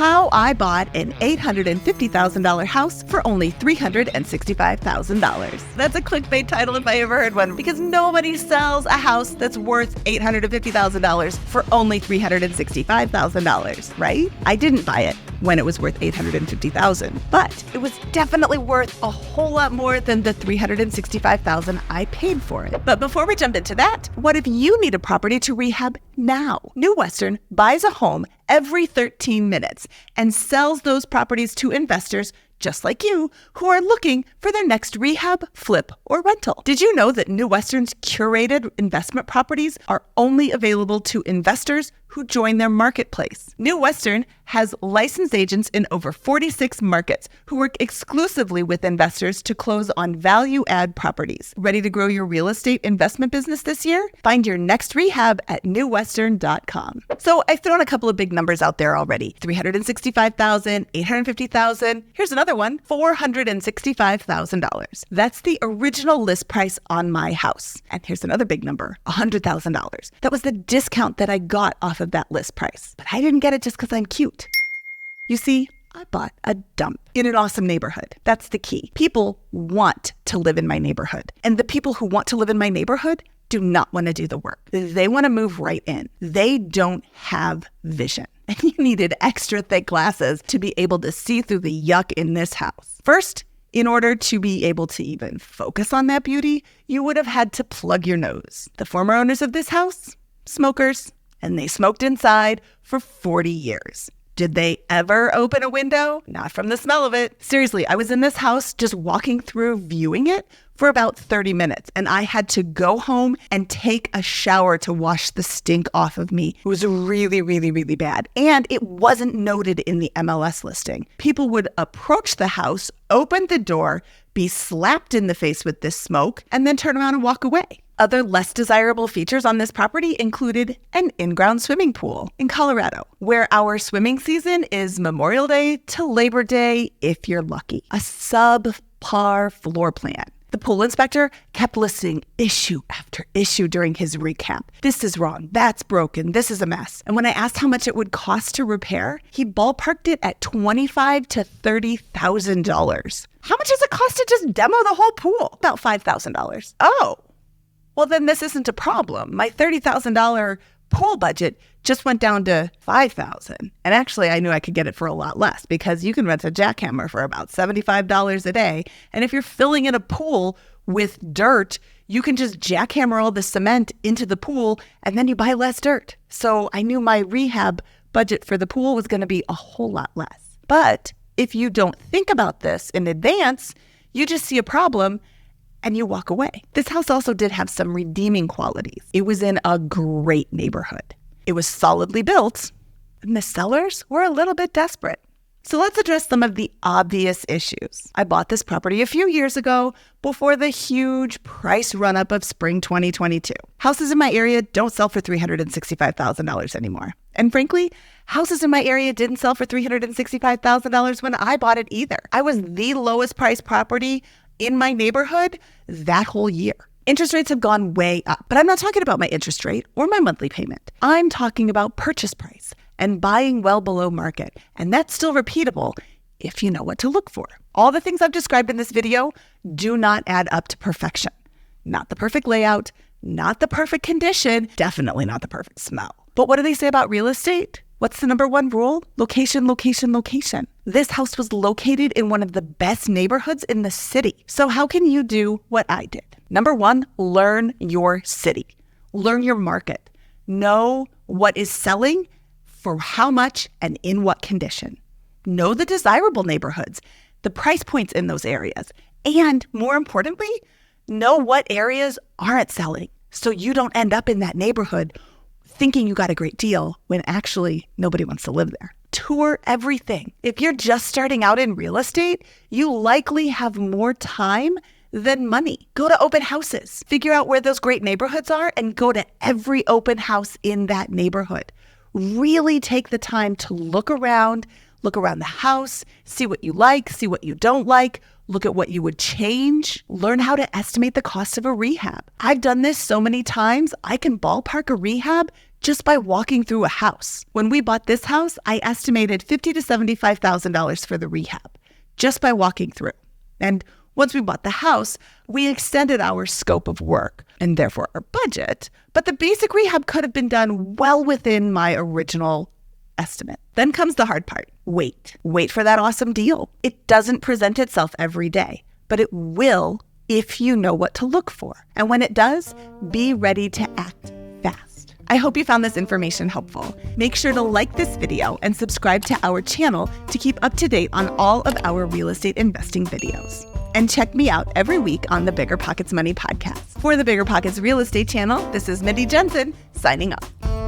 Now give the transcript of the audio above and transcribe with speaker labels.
Speaker 1: How I bought an $850,000 house for only $365,000. That's a clickbait title if I ever heard one, because nobody sells a house that's worth $850,000 for only $365,000, right? I didn't buy it when it was worth $850,000, but it was definitely worth a whole lot more than the $365,000 I paid for it. But before we jump into that, what if you need a property to rehab now? New Western buys a home every 13 minutes and sells those properties to investors just like you who are looking for their next rehab, flip, or rental. Did you know that New Western's curated investment properties are only available to investors who join their marketplace? New Western has licensed agents in over 46 markets who work exclusively with investors to close on value-add properties. Ready to grow your real estate investment business this year? Find your next rehab at newwestern.com. So I've thrown a couple of big numbers out there already. $365,000, $850,000. Here's another one, $465,000. That's the original list price on my house. And here's another big number, $100,000. That was the discount that I got off of that list price. But I didn't get it just because I'm cute. You see, I bought a dump in an awesome neighborhood. That's the key. People want to live in my neighborhood. And the people who want to live in my neighborhood do not want to do the work. They want to move right in. They don't have vision. And you needed extra thick glasses to be able to see through the yuck in this house. First, in order to be able to even focus on that beauty, you would have had to plug your nose. The former owners of this house, smokers, and they smoked inside for 40 years. Did they ever open a window? Not from the smell of it. Seriously, I was in this house just walking through, viewing it for about 30 minutes, and I had to go home and take a shower to wash the stink off of me. It was really, really, really bad. And it wasn't noted in the MLS listing. People would approach the house, open the door, be slapped in the face with this smoke, and then turn around and walk away. Other less desirable features on this property included an in-ground swimming pool in Colorado, where our swimming season is Memorial Day to Labor Day if you're lucky. A subpar floor plan. The pool inspector kept listing issue after issue during his recap. This is wrong, that's broken, this is a mess. And when I asked how much it would cost to repair, he ballparked it at $25,000 to $30,000. How much does it cost to just demo the whole pool? About $5,000. Oh. Well, then this isn't a problem. My $30,000 pool budget just went down to $5,000. And actually, I knew I could get it for a lot less because you can rent a jackhammer for about $75 a day. And if you're filling in a pool with dirt, you can just jackhammer all the cement into the pool and then you buy less dirt. So I knew my rehab budget for the pool was going to be a whole lot less. But if you don't think about this in advance, you just see a problem and you walk away. This house also did have some redeeming qualities. It was in a great neighborhood. It was solidly built, and the sellers were a little bit desperate. So let's address some of the obvious issues. I bought this property a few years ago before the huge price run-up of spring 2022. Houses in my area don't sell for $365,000 anymore. And frankly, houses in my area didn't sell for $365,000 when I bought it either. I was the lowest priced property in my neighborhood that whole year. Interest rates have gone way up, but I'm not talking about my interest rate or my monthly payment. I'm talking about purchase price and buying well below market. And that's still repeatable if you know what to look for. All the things I've described in this video do not add up to perfection. Not the perfect layout, not the perfect condition, definitely not the perfect smell. But what do they say about real estate? What's the number one rule? Location, location, location. This house was located in one of the best neighborhoods in the city. So how can you do what I did? Number one, learn your city. Learn your market. Know what is selling, for how much, and in what condition. Know the desirable neighborhoods, the price points in those areas. And more importantly, know what areas aren't selling so you don't end up in that neighborhood thinking you got a great deal when actually nobody wants to live there. Tour everything. If you're just starting out in real estate, you likely have more time than money. Go to open houses. Figure out where those great neighborhoods are and go to every open house in that neighborhood. Really take the time to look around the house, see what you like, see what you don't like, look at what you would change, learn how to estimate the cost of a rehab. I've done this so many times, I can ballpark a rehab just by walking through a house. When we bought this house, I estimated $50,000 to $75,000 for the rehab, just by walking through. And once we bought the house, we extended our scope of work and therefore our budget, but the basic rehab could have been done well within my original estimate. Then comes the hard part. Wait. Wait for that awesome deal. It doesn't present itself every day, but it will if you know what to look for. And when it does, be ready to act fast. I hope you found this information helpful. Make sure to like this video and subscribe to our channel to keep up to date on all of our real estate investing videos. And check me out every week on the BiggerPockets Money Podcast. For the BiggerPockets Real Estate channel, this is Mindy Jensen signing off.